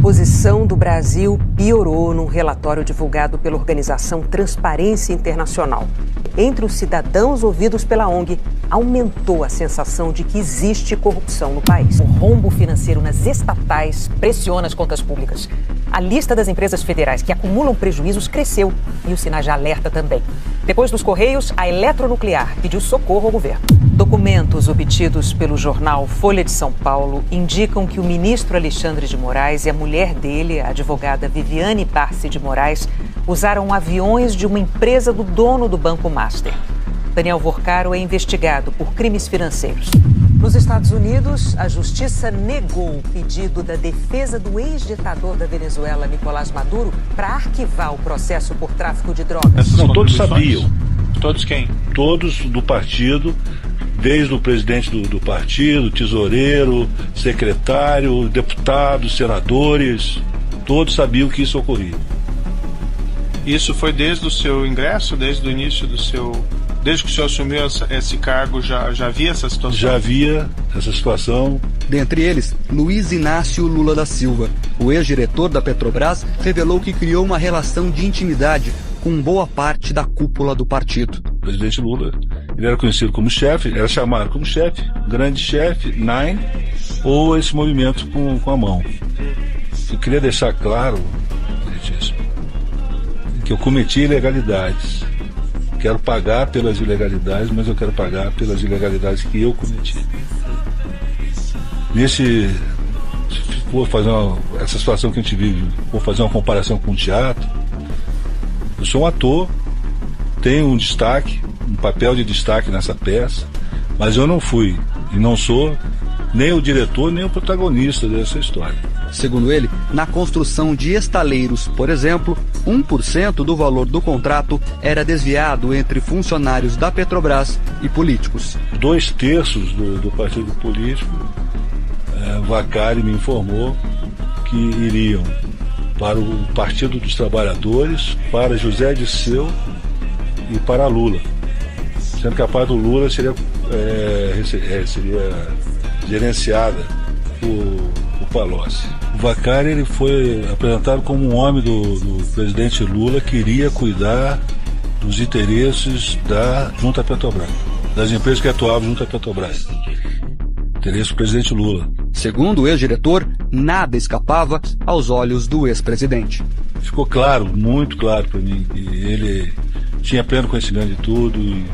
posição do Brasil piorou num relatório divulgado pela organização Transparência Internacional. Entre os cidadãos ouvidos pela ONG, aumentou a sensação de que existe corrupção no país. O rombo financeiro nas estatais pressiona as contas públicas. A lista das empresas federais que acumulam prejuízos cresceu e os sinais de alerta também. Depois dos Correios, a Eletronuclear pediu socorro ao governo. Documentos obtidos pelo jornal Folha de São Paulo indicam que o ministro Alexandre de Moraes e a mulher dele, a advogada Viviane Barsi de Moraes, usaram aviões de uma empresa do dono do Banco Master. Daniel Vorcaro é investigado por crimes financeiros. Nos Estados Unidos, a justiça negou o pedido da defesa do ex-ditador da Venezuela, Nicolás Maduro, para arquivar o processo por tráfico de drogas. Não, todos sabiam. Todos quem? Todos do partido, desde o presidente do partido, tesoureiro, secretário, deputados, senadores, todos sabiam que isso ocorria. Isso foi desde o seu ingresso, desde o início do seu... Desde que o senhor assumiu esse cargo, já havia essa situação? Já havia essa situação. Dentre eles, Luiz Inácio Lula da Silva. O ex-diretor da Petrobras revelou que criou uma relação de intimidade com boa parte da cúpula do partido. O presidente Lula, ele era conhecido como chefe, era chamado como chefe, grande chefe, Nine, ou esse movimento com a mão. Eu queria deixar claro, que eu cometi ilegalidades. Quero pagar pelas ilegalidades, mas eu quero pagar pelas ilegalidades que eu cometi. Se for fazer essa situação que a gente vive, vou fazer uma comparação com o teatro, eu sou um ator, tenho um destaque, um papel de destaque nessa peça, mas eu não fui e não sou nem o diretor, nem o protagonista dessa história. Segundo ele, na construção de estaleiros, por exemplo, 1% do valor do contrato era desviado entre funcionários da Petrobras e políticos. 2/3 do partido político, Vacari me informou que iriam para o Partido dos Trabalhadores, para José Dirceu e para Lula. Sendo que a parte do Lula seria gerenciada por Palocci. O Vacari, ele foi apresentado como um homem do presidente Lula que iria cuidar dos interesses junto à Petrobras, das empresas que atuavam junto à Petrobras. Interesse do presidente Lula. Segundo o ex-diretor, nada escapava aos olhos do ex-presidente. Ficou claro, muito claro para mim, que ele tinha pleno conhecimento de tudo e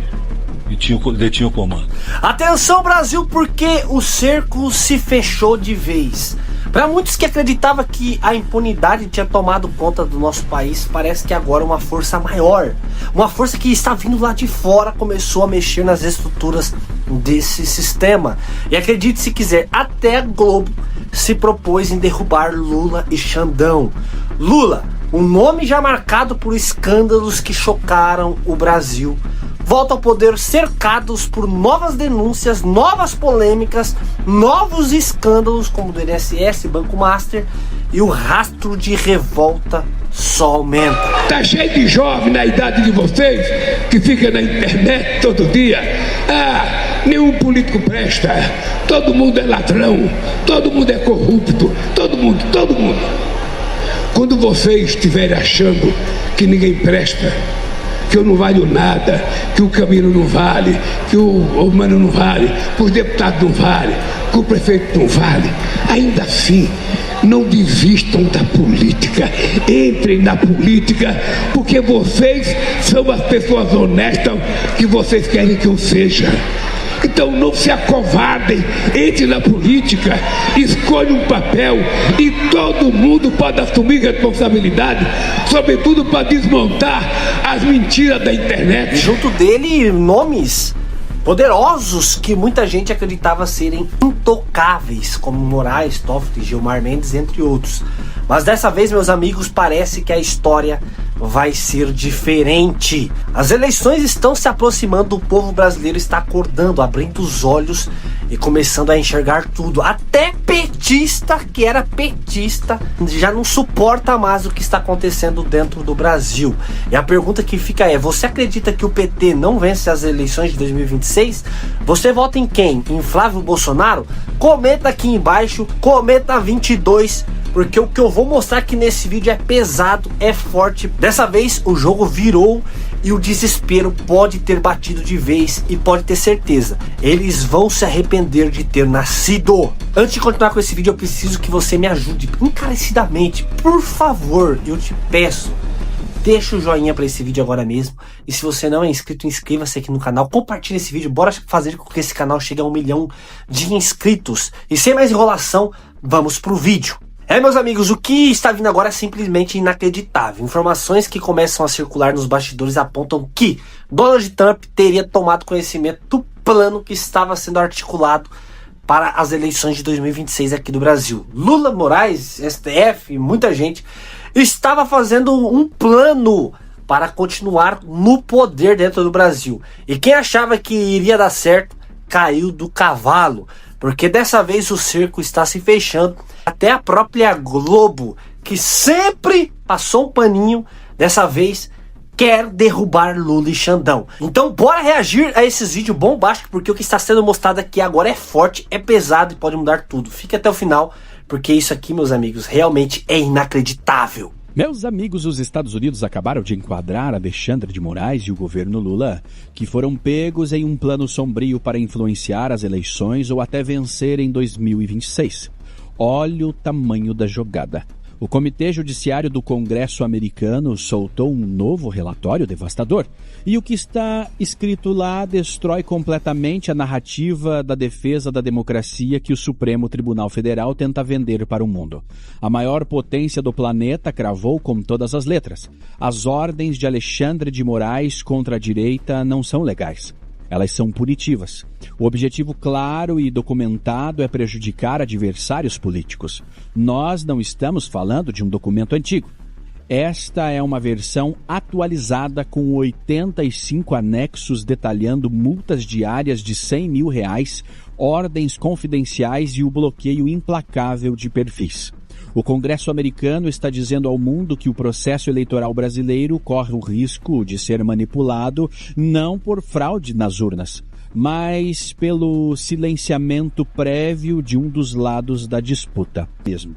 detinha o comando. Atenção, Brasil, porque o cerco se fechou de vez. Para muitos que acreditavam que a impunidade tinha tomado conta do nosso país, parece que agora uma força maior, uma força que está vindo lá de fora, começou a mexer nas estruturas desse sistema. E acredite se quiser, até a Globo se propôs em derrubar Lula e Xandão. Lula, um nome já marcado por escândalos que chocaram o Brasil, volta ao poder cercados por novas denúncias, novas polêmicas, novos escândalos como o do INSS, Banco Master, e o rastro de revolta só aumenta. Tá cheio de jovem na idade de vocês que fica na internet todo dia. Nenhum político presta, todo mundo é ladrão, todo mundo é corrupto, todo mundo. Quando vocês estiverem achando que ninguém presta, que eu não valho nada, que o Camilo não vale, que o Mano não vale, que os deputados não vale, que o prefeito não vale, ainda assim, não desistam da política, entrem na política, porque vocês são as pessoas honestas que vocês querem que eu seja. Então não se acovardem, entre na política, escolha um papel e todo mundo pode assumir responsabilidade, sobretudo para desmontar as mentiras da internet. Junto dele, nomes poderosos que muita gente acreditava serem intocáveis, como Moraes, Toffoli, Gilmar Mendes, entre outros. Mas dessa vez, meus amigos, parece que a história vai ser diferente. As eleições estão se aproximando, o povo brasileiro está acordando, abrindo os olhos e começando a enxergar tudo. Até petista, que era petista, já não suporta mais o que está acontecendo dentro do Brasil. E a pergunta que fica é: você acredita que o PT não vence as eleições de 2026? Você vota em quem? Em Flávio Bolsonaro? Comenta aqui embaixo, comenta 22, porque o que eu vou mostrar aqui nesse vídeo é pesado, é forte. Dessa vez o jogo virou e o desespero pode ter batido de vez, e pode ter certeza, eles vão se arrepender de ter nascido. Antes de continuar com esse vídeo, eu preciso que você me ajude encarecidamente, por favor, eu te peço. Deixa o joinha para esse vídeo agora mesmo. E se você não é inscrito, inscreva-se aqui no canal. Compartilhe esse vídeo. Bora fazer com que esse canal chegue a 1 milhão de inscritos. E sem mais enrolação, vamos pro vídeo. Meus amigos, o que está vindo agora é simplesmente inacreditável. Informações que começam a circular nos bastidores apontam que Donald Trump teria tomado conhecimento do plano que estava sendo articulado para as eleições de 2026 aqui do Brasil. Lula, Moraes, STF, muita gente estava fazendo um plano para continuar no poder dentro do Brasil. E quem achava que iria dar certo, caiu do cavalo. Porque dessa vez o cerco está se fechando. Até a própria Globo, que sempre passou um paninho, dessa vez quer derrubar Lula e Xandão. Então bora reagir a esses vídeos bombásticos, porque o que está sendo mostrado aqui agora é forte, é pesado e pode mudar tudo. Fique até o final, porque isso aqui, meus amigos, realmente é inacreditável. Meus amigos, os Estados Unidos acabaram de enquadrar Alexandre de Moraes e o governo Lula, que foram pegos em um plano sombrio para influenciar as eleições ou até vencer em 2026. Olha o tamanho da jogada. O Comitê Judiciário do Congresso americano soltou um novo relatório devastador. E o que está escrito lá destrói completamente a narrativa da defesa da democracia que o Supremo Tribunal Federal tenta vender para o mundo. A maior potência do planeta cravou com todas as letras: as ordens de Alexandre de Moraes contra a direita não são legais. Elas são punitivas. O objetivo claro e documentado é prejudicar adversários políticos. Nós não estamos falando de um documento antigo. Esta é uma versão atualizada com 85 anexos detalhando multas diárias de R$100 mil, ordens confidenciais e o bloqueio implacável de perfis. O Congresso americano está dizendo ao mundo que o processo eleitoral brasileiro corre o risco de ser manipulado não por fraude nas urnas, mas pelo silenciamento prévio de um dos lados da disputa mesmo.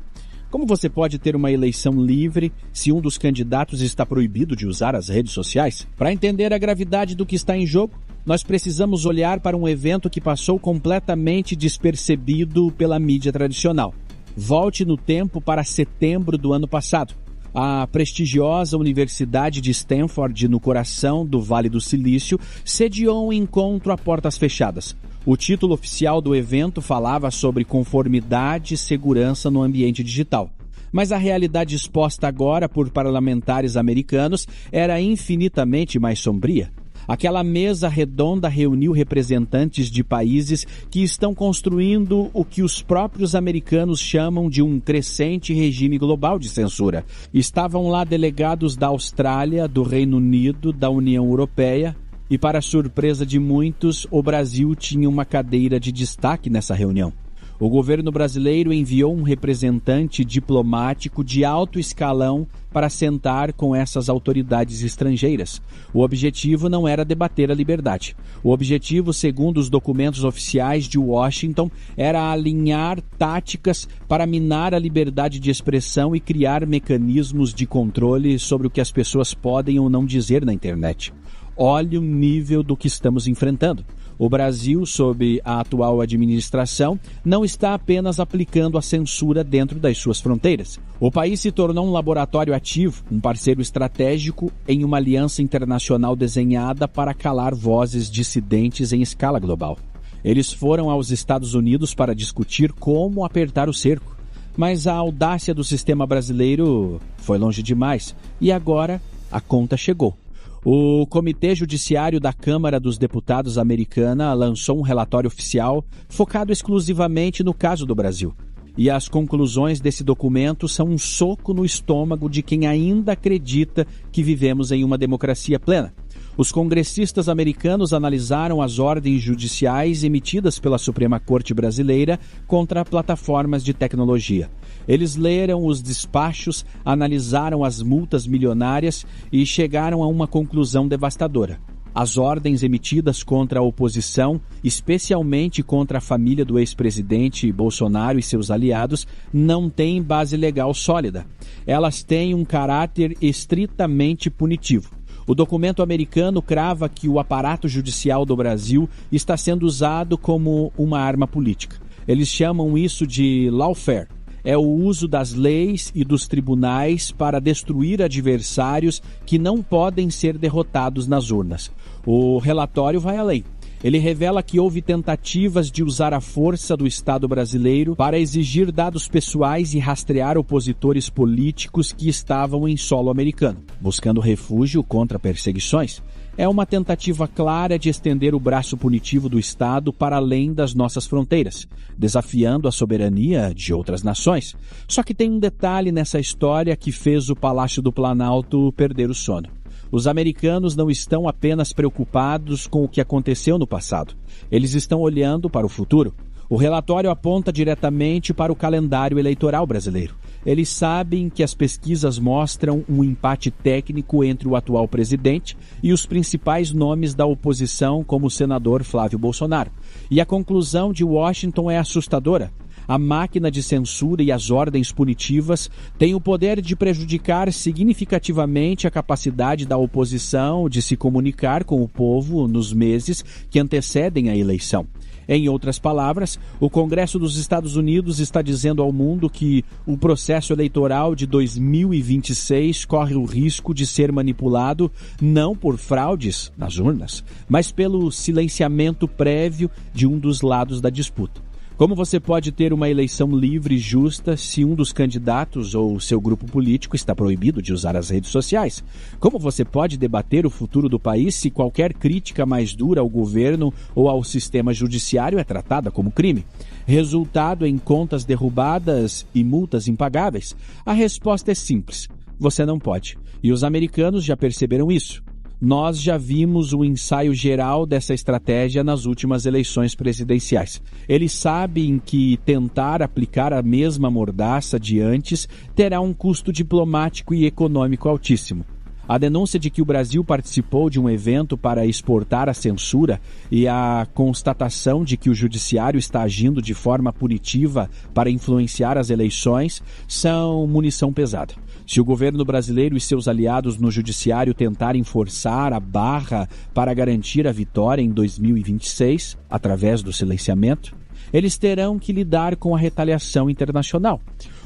Como você pode ter uma eleição livre se um dos candidatos está proibido de usar as redes sociais? Para entender a gravidade do que está em jogo, nós precisamos olhar para um evento que passou completamente despercebido pela mídia tradicional. Volte no tempo para setembro do ano passado. A prestigiosa Universidade de Stanford, no coração do Vale do Silício, sediou um encontro a portas fechadas. O título oficial do evento falava sobre conformidade e segurança no ambiente digital. Mas a realidade exposta agora por parlamentares americanos era infinitamente mais sombria. Aquela mesa redonda reuniu representantes de países que estão construindo o que os próprios americanos chamam de um crescente regime global de censura. Estavam lá delegados da Austrália, do Reino Unido, da União Europeia e, para surpresa de muitos, o Brasil tinha uma cadeira de destaque nessa reunião. O governo brasileiro enviou um representante diplomático de alto escalão para sentar com essas autoridades estrangeiras. O objetivo não era debater a liberdade. O objetivo, segundo os documentos oficiais de Washington, era alinhar táticas para minar a liberdade de expressão e criar mecanismos de controle sobre o que as pessoas podem ou não dizer na internet. Olhe o nível do que estamos enfrentando. O Brasil, sob a atual administração, não está apenas aplicando a censura dentro das suas fronteiras. O país se tornou um laboratório ativo, um parceiro estratégico em uma aliança internacional desenhada para calar vozes dissidentes em escala global. Eles foram aos Estados Unidos para discutir como apertar o cerco. Mas a audácia do sistema brasileiro foi longe demais e agora a conta chegou. O Comitê Judiciário da Câmara dos Deputados americana lançou um relatório oficial focado exclusivamente no caso do Brasil. E as conclusões desse documento são um soco no estômago de quem ainda acredita que vivemos em uma democracia plena. Os congressistas americanos analisaram as ordens judiciais emitidas pela Suprema Corte Brasileira contra plataformas de tecnologia. Eles leram os despachos, analisaram as multas milionárias e chegaram a uma conclusão devastadora. As ordens emitidas contra a oposição, especialmente contra a família do ex-presidente Bolsonaro e seus aliados, não têm base legal sólida. Elas têm um caráter estritamente punitivo. O documento americano crava que o aparato judicial do Brasil está sendo usado como uma arma política. Eles chamam isso de lawfare. É o uso das leis e dos tribunais para destruir adversários que não podem ser derrotados nas urnas. O relatório vai além. Ele revela que houve tentativas de usar a força do Estado brasileiro para exigir dados pessoais e rastrear opositores políticos que estavam em solo americano, buscando refúgio contra perseguições. É uma tentativa clara de estender o braço punitivo do Estado para além das nossas fronteiras, desafiando a soberania de outras nações. Só que tem um detalhe nessa história que fez o Palácio do Planalto perder o sono. Os americanos não estão apenas preocupados com o que aconteceu no passado. Eles estão olhando para o futuro. O relatório aponta diretamente para o calendário eleitoral brasileiro. Eles sabem que as pesquisas mostram um empate técnico entre o atual presidente e os principais nomes da oposição, como o senador Flávio Bolsonaro. E a conclusão de Washington é assustadora. A máquina de censura e as ordens punitivas têm o poder de prejudicar significativamente a capacidade da oposição de se comunicar com o povo nos meses que antecedem a eleição. Em outras palavras, o Congresso dos Estados Unidos está dizendo ao mundo que o processo eleitoral de 2026 corre o risco de ser manipulado não por fraudes nas urnas, mas pelo silenciamento prévio de um dos lados da disputa. Como você pode ter uma eleição livre e justa se um dos candidatos ou seu grupo político está proibido de usar as redes sociais? Como você pode debater o futuro do país se qualquer crítica mais dura ao governo ou ao sistema judiciário é tratada como crime? Resultado em contas derrubadas e multas impagáveis? A resposta é simples: você não pode. E os americanos já perceberam isso. Nós já vimos o ensaio geral dessa estratégia nas últimas eleições presidenciais. Eles sabem que tentar aplicar a mesma mordaça de antes terá um custo diplomático e econômico altíssimo. A denúncia de que o Brasil participou de um evento para exportar a censura e a constatação de que o judiciário está agindo de forma punitiva para influenciar as eleições são munição pesada. Se o governo brasileiro e seus aliados no judiciário tentarem forçar a barra para garantir a vitória em 2026, através do silenciamento, eles terão que lidar com a retaliação internacional.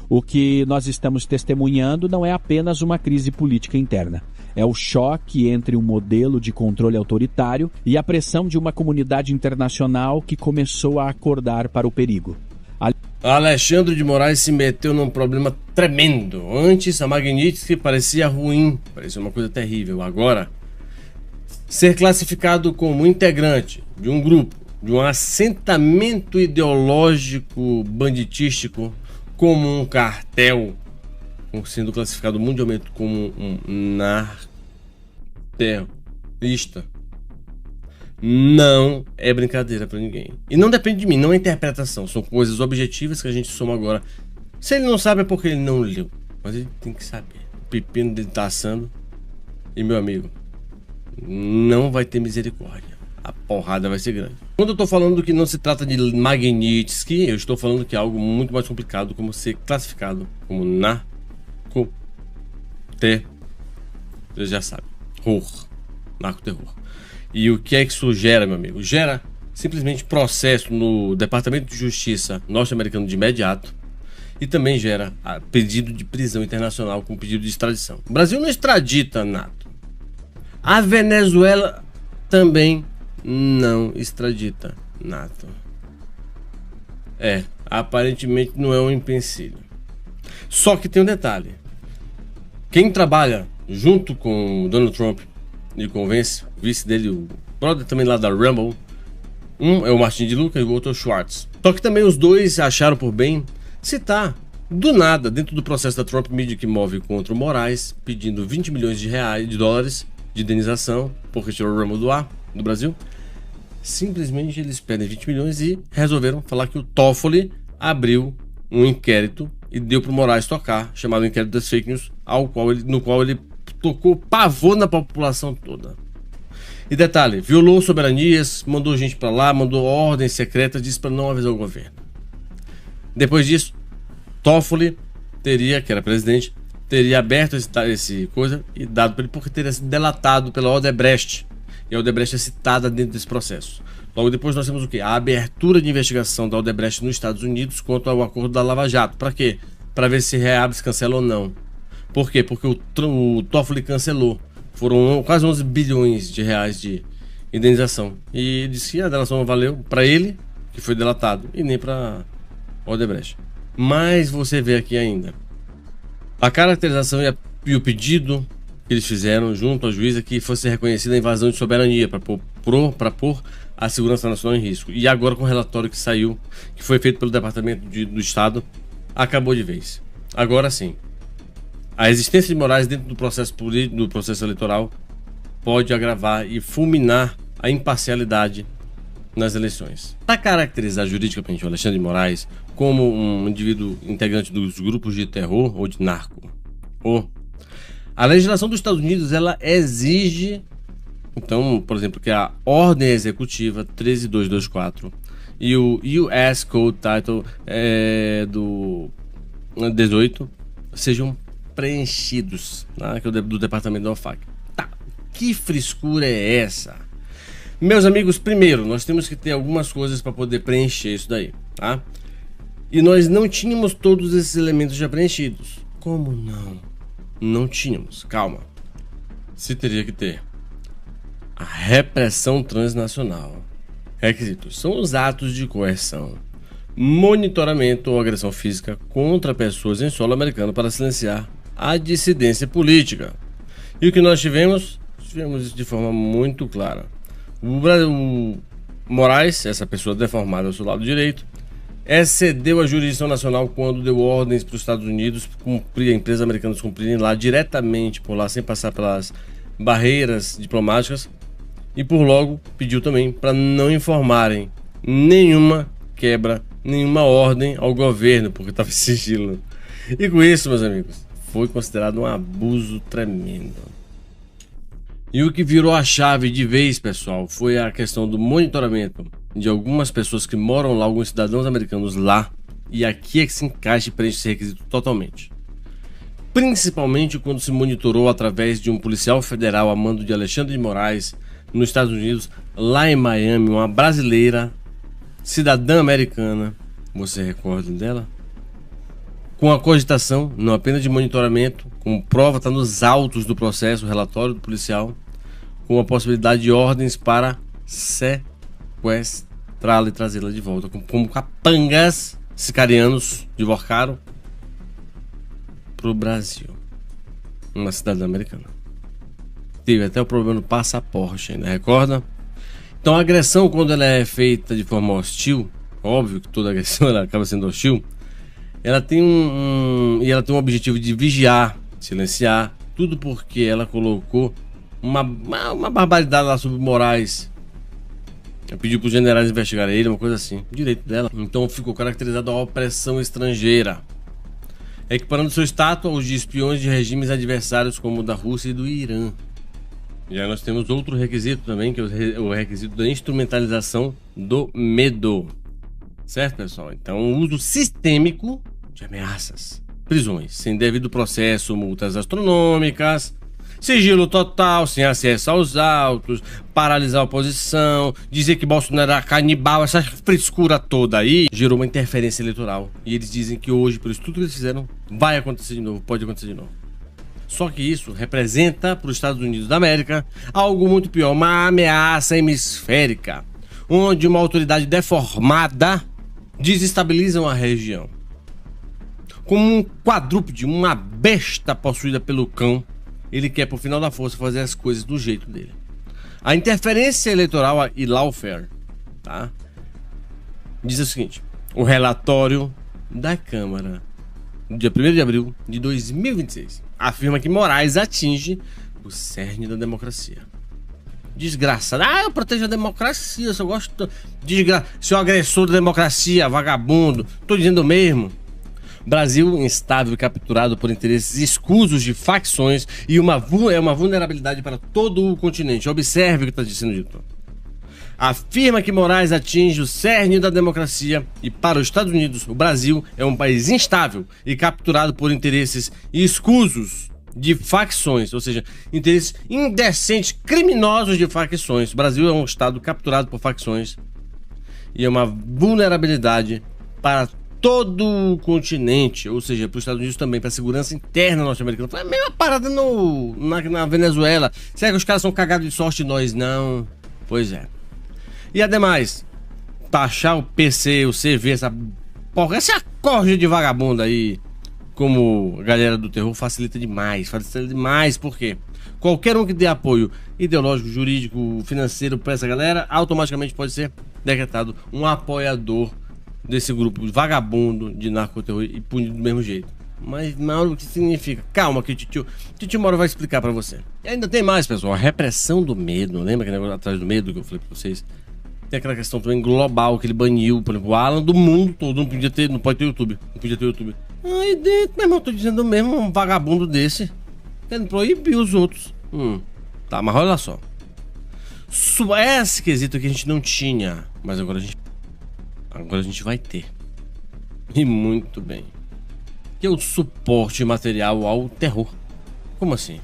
O que nós estamos testemunhando não é apenas uma crise política interna. É o choque entre um modelo de controle autoritário e a pressão de uma comunidade internacional que começou a acordar para o perigo. Alexandre de Moraes se meteu num problema tremendo. Antes, a Magnitsky parecia ruim, parecia uma coisa terrível. Agora, ser classificado como integrante de um grupo, de um assentamento ideológico banditístico, como um cartel, sendo classificado mundialmente como um narcoterrorista, não é brincadeira pra ninguém. E não depende de mim, não é interpretação. São coisas objetivas que a gente soma agora. Se ele não sabe é porque ele não leu. Mas ele tem que saber. O pepino dele tá assando. E meu amigo, não vai ter misericórdia. A porrada vai ser grande. Quando eu tô falando que não se trata de Magnitsky, eu estou falando que é algo muito mais complicado, como ser classificado como narcoterror. Você já sabe. Narcoterror. E o que é que isso gera, meu amigo? Gera simplesmente processo no Departamento de Justiça norte-americano de imediato e também gera pedido de prisão internacional com pedido de extradição. O Brasil não extradita NATO. A Venezuela também não extradita NATO. Aparentemente não é um empecilho. Só que tem um detalhe. Quem trabalha junto com o Donald Trump e convence o vice dele, o brother também lá da Rumble, um é o Martin de Luca e o outro é o Schwartz. Só que também os dois acharam por bem citar do nada dentro do processo da Trump Media que move contra o Moraes, pedindo 20 milhões de dólares de indenização porque tirou o Rumble do ar do Brasil. Simplesmente eles pedem 20 milhões e resolveram falar que o Toffoli abriu um inquérito e deu pro Moraes tocar, chamado inquérito das fake news, no qual ele tocou pavor na população toda. E detalhe, violou soberanias, mandou gente pra lá, mandou ordens secretas, disse pra não avisar o governo. Depois disso, Toffoli teria, que era presidente, teria aberto esse coisa e dado para ele porque teria sido delatado pela Odebrecht. E a Odebrecht é citada dentro desse processo. Logo depois nós temos o quê? A abertura de investigação da Odebrecht nos Estados Unidos contra o acordo da Lava Jato. Para quê? Para ver se reabre, se cancela ou não. Por quê? Porque o Toffoli cancelou. Foram quase 11 bilhões de reais de indenização. E ele disse que a delação não valeu para ele, que foi delatado, e nem para Odebrecht. Mas você vê aqui ainda a caracterização e o pedido que eles fizeram junto ao juiz é que fosse reconhecida a invasão de soberania para pôr a segurança nacional em risco. E agora com o relatório que saiu, que foi feito pelo Departamento do Estado, acabou de vez. Agora sim, a existência de Moraes dentro do processo político, do processo eleitoral, pode agravar e fulminar a imparcialidade nas eleições. Para caracterizar juridicamente o Alexandre de Moraes como um indivíduo integrante dos grupos de terror ou de narco, a legislação dos Estados Unidos ela exige, então, por exemplo, que a ordem executiva 13224 e o US Code Title do 18 sejam preenchidos, tá? Que é do Departamento da OFAC. Tá, que frescura é essa? Meus amigos, primeiro, nós temos que ter algumas coisas para poder preencher isso daí, tá? E nós não tínhamos todos esses elementos já preenchidos. Como não? Não tínhamos, calma. Se teria que ter a repressão transnacional. Requisitos são os atos de coerção, monitoramento ou agressão física contra pessoas em solo americano para silenciar a dissidência política. E o que nós tivemos? Tivemos isso de forma muito clara. O Moraes, essa pessoa deformada ao seu lado direito, excedeu a jurisdição nacional quando deu ordens para os Estados Unidos cumprir, empresas americanas cumprirem lá diretamente por lá, sem passar pelas barreiras diplomáticas, e por logo pediu também para não informarem nenhuma quebra, nenhuma ordem ao governo, porque estava em sigilo. E com isso, meus amigos, foi considerado um abuso tremendo. E o que virou a chave de vez, pessoal, foi a questão do monitoramento de algumas pessoas que moram lá, alguns cidadãos americanos lá, e aqui é que se encaixa e preenche esse requisito totalmente. Principalmente quando se monitorou através de um policial federal a mando de Alexandre de Moraes nos Estados Unidos, lá em Miami, uma brasileira, cidadã americana, você recorda dela? Com a cogitação, não apenas de monitoramento, como prova, está nos autos do processo, o relatório do policial, com a possibilidade de ordens para sequestrá-la e trazê-la de volta, como capangas sicarianos divorcaram para o Brasil. Uma cidadã americana. Teve até o problema no passaporte ainda, recorda? Então a agressão, quando ela é feita de forma hostil, óbvio que toda agressão ela acaba sendo hostil, ela tem um objetivo de vigiar, silenciar, tudo porque ela colocou uma barbaridade lá sobre Moraes. Ela pediu para os generais investigarem ele, uma coisa assim, direito dela. Então ficou caracterizado a opressão estrangeira, equiparando seu status aos de espiões de regimes adversários como o da Rússia e do Irã. E aí nós temos outro requisito também, que é o requisito da instrumentalização do medo. Certo, pessoal? Então, o uso sistêmico de ameaças, prisões, sem devido processo, multas astronômicas, sigilo total, sem acesso aos autos, paralisar a oposição, dizer que Bolsonaro era canibal, essa frescura toda aí, gerou uma interferência eleitoral. E eles dizem que hoje, pelo estudo que eles fizeram, vai acontecer de novo, pode acontecer de novo. Só que isso representa para os Estados Unidos da América algo muito pior, uma ameaça hemisférica, onde uma autoridade deformada desestabiliza uma região. Como um quadrúpede, uma besta possuída pelo cão, ele quer, por final da força, fazer as coisas do jeito dele. A interferência eleitoral e lawfare, tá? Diz o seguinte: o relatório da Câmara, no dia 1º de abril de 2026, afirma que Moraes atinge o cerne da democracia. Desgraçado. Eu protejo a democracia, eu só gosto... Seu agressor da democracia, vagabundo. Tô dizendo mesmo. Brasil instável e capturado por interesses escusos de facções e uma vulnerabilidade para todo o continente. Observe o que está sendo dito. Afirma que Moraes atinge o cerne da democracia e para os Estados Unidos, o Brasil é um país instável e capturado por interesses escusos de facções, ou seja, interesses indecentes, criminosos de facções. O Brasil é um estado capturado por facções e é uma vulnerabilidade para todo o continente, ou seja, para os Estados Unidos também, para a segurança interna norte-americana. É meio uma parada na Venezuela. Será que os caras são cagados de sorte e nós não? Pois é. E ademais, taxar o PC, o CV, essa corja de vagabundo aí, como a galera do terror, facilita demais. Por quê? Qualquer um que dê apoio ideológico, jurídico, financeiro para essa galera, automaticamente pode ser decretado um apoiador desse grupo vagabundo de narcoterror e punido do mesmo jeito. Mas, Mauro, o que significa? Calma que o Titio Mauro vai explicar pra você. E ainda tem mais, pessoal, a repressão do medo. Lembra que negócio atrás do medo que eu falei pra vocês? Tem aquela questão também global que ele baniu, por exemplo, o Alan do mundo todo, não pode ter YouTube. Não podia ter YouTube. Aí dentro, meu irmão, tô dizendo mesmo, um vagabundo desse querendo proibir os outros. Tá, mas olha só. Esse quesito que a gente não tinha, mas agora a gente vai ter. E muito bem. Que é o suporte material ao terror. Como assim?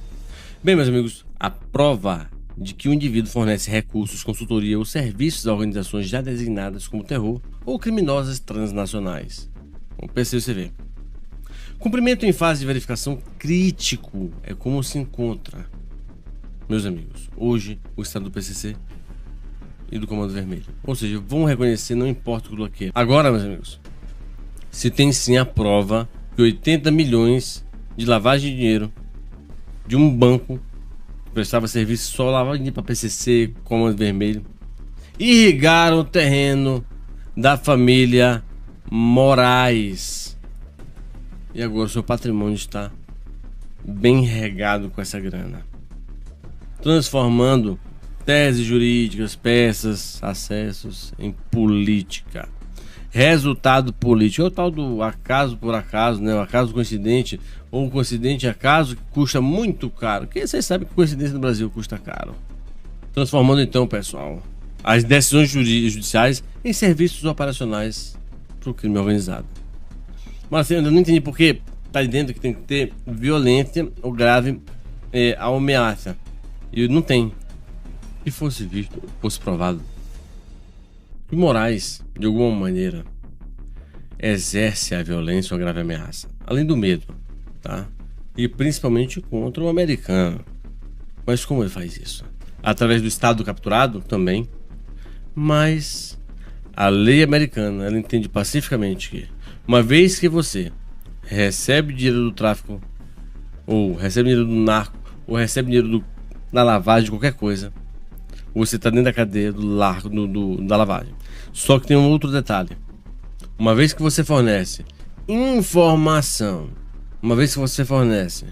Bem, meus amigos, a prova de que o indivíduo fornece recursos, consultoria ou serviços a organizações já designadas como terror ou criminosas transnacionais. Como PCCV. Cumprimento em fase de verificação crítico é como se encontra. Meus amigos, hoje o estado do PCC e do Comando Vermelho. Ou seja, vão reconhecer, não importa o que é. Agora, meus amigos, se tem sim a prova que 80 milhões de lavagem de dinheiro de um banco que prestava serviço só lavagem para PCC, Comando Vermelho, irrigaram o terreno da família Moraes. E agora o seu patrimônio está bem regado com essa grana, transformando teses jurídicas, peças, acessos em política. Resultado político. É o tal do acaso por acaso, né? O acaso coincidente ou coincidente acaso que custa muito caro. Porque vocês sabem que coincidência no Brasil custa caro. Transformando então, pessoal, as decisões judiciais em serviços operacionais para o crime organizado. Mas assim, eu não entendi porque tá dentro que tem que ter violência ou grave ameaça. E não tem. Se fosse visto, fosse provado que Moraes, de alguma maneira, exerce a violência ou a grave ameaça, além do medo, tá? E principalmente contra o americano. Mas como ele faz isso? Através do Estado capturado também. Mas a lei americana, ela entende pacificamente que uma vez que você recebe dinheiro do tráfico, ou recebe dinheiro do narco, ou recebe dinheiro da lavagem de qualquer coisa, você está dentro da cadeia da lavagem. Só que tem um outro detalhe. Uma vez que você fornece informação, uma vez que você fornece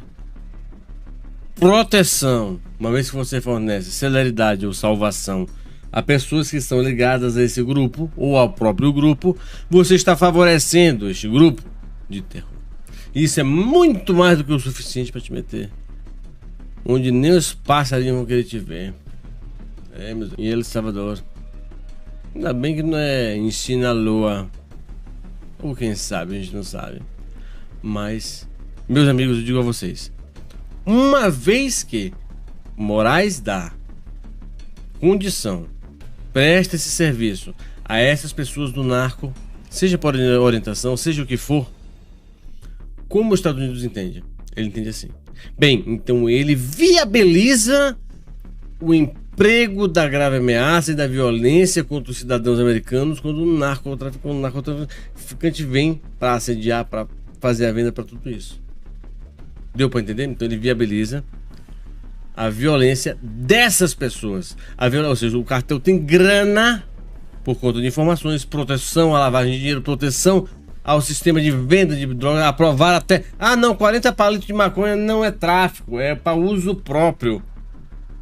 proteção, uma vez que você fornece celeridade ou salvação a pessoas que estão ligadas a esse grupo ou ao próprio grupo, você está favorecendo este grupo de terror. Isso é muito mais do que o suficiente para te meter onde nem os passarinhos vão querer te ver. Em El Salvador. Ainda bem que não é em Sinaloa. Ou quem sabe, a gente não sabe. Mas, meus amigos, eu digo a vocês, uma vez que Moraes dá condição, presta esse serviço a essas pessoas do narco, seja por orientação, seja o que for, como os Estados Unidos entende? Ele entende assim. Bem, então ele viabiliza o emprego da grave ameaça e da violência contra os cidadãos americanos quando o narcotraficante vem para assediar, para fazer a venda, para tudo isso. Deu para entender? Então ele viabiliza a violência dessas pessoas. Ou seja, o cartel tem grana por conta de informações, proteção à lavagem de dinheiro, proteção ao sistema de venda de droga, aprovar até... 40 palitos de maconha não é tráfico, é para uso próprio.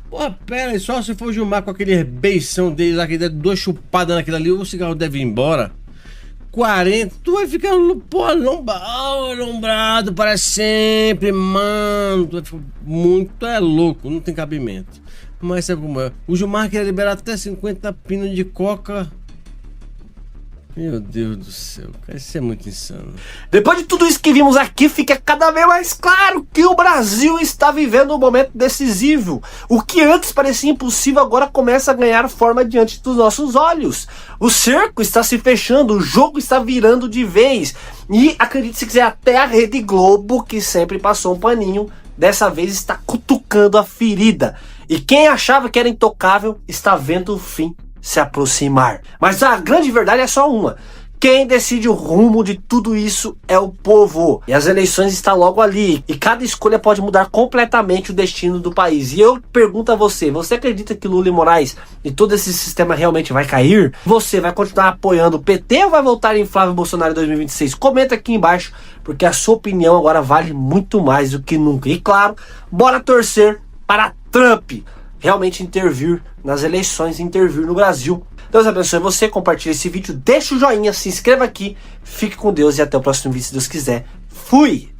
Porra, pera aí, só se for Gilmar com aquele beição dele lá, que der 2 chupadas naquilo ali, o cigarro deve ir embora. 40, tu vai ficar, pô, alombrado para sempre, mano. Tu vai ficar muito louco, não tem cabimento. Mas sabe como é? O Gilmar queria liberar até 50 pinos de coca. Meu Deus do céu, cara, isso é muito insano. Depois de tudo isso que vimos aqui, fica cada vez mais claro que o Brasil está vivendo um momento decisivo. O que antes parecia impossível agora começa a ganhar forma diante dos nossos olhos. O cerco está se fechando, o jogo está virando de vez. E acredite se quiser, até a Rede Globo, que sempre passou um paninho, dessa vez está cutucando a ferida. E quem achava que era intocável está vendo o fim se aproximar. Mas a grande verdade é só uma: quem decide o rumo de tudo isso é o povo. E as eleições estão logo ali, e cada escolha pode mudar completamente o destino do país. E eu pergunto a você: você acredita que Lula e Moraes e todo esse sistema realmente vai cair? Você vai continuar apoiando o PT ou vai voltar em Flávio Bolsonaro em 2026? Comenta aqui embaixo, porque a sua opinião agora vale muito mais do que nunca. E claro, bora torcer para Trump realmente intervir nas eleições, intervir no Brasil. Deus abençoe você, compartilhe esse vídeo, deixa o joinha, se inscreva aqui, fique com Deus e até o próximo vídeo se Deus quiser. Fui!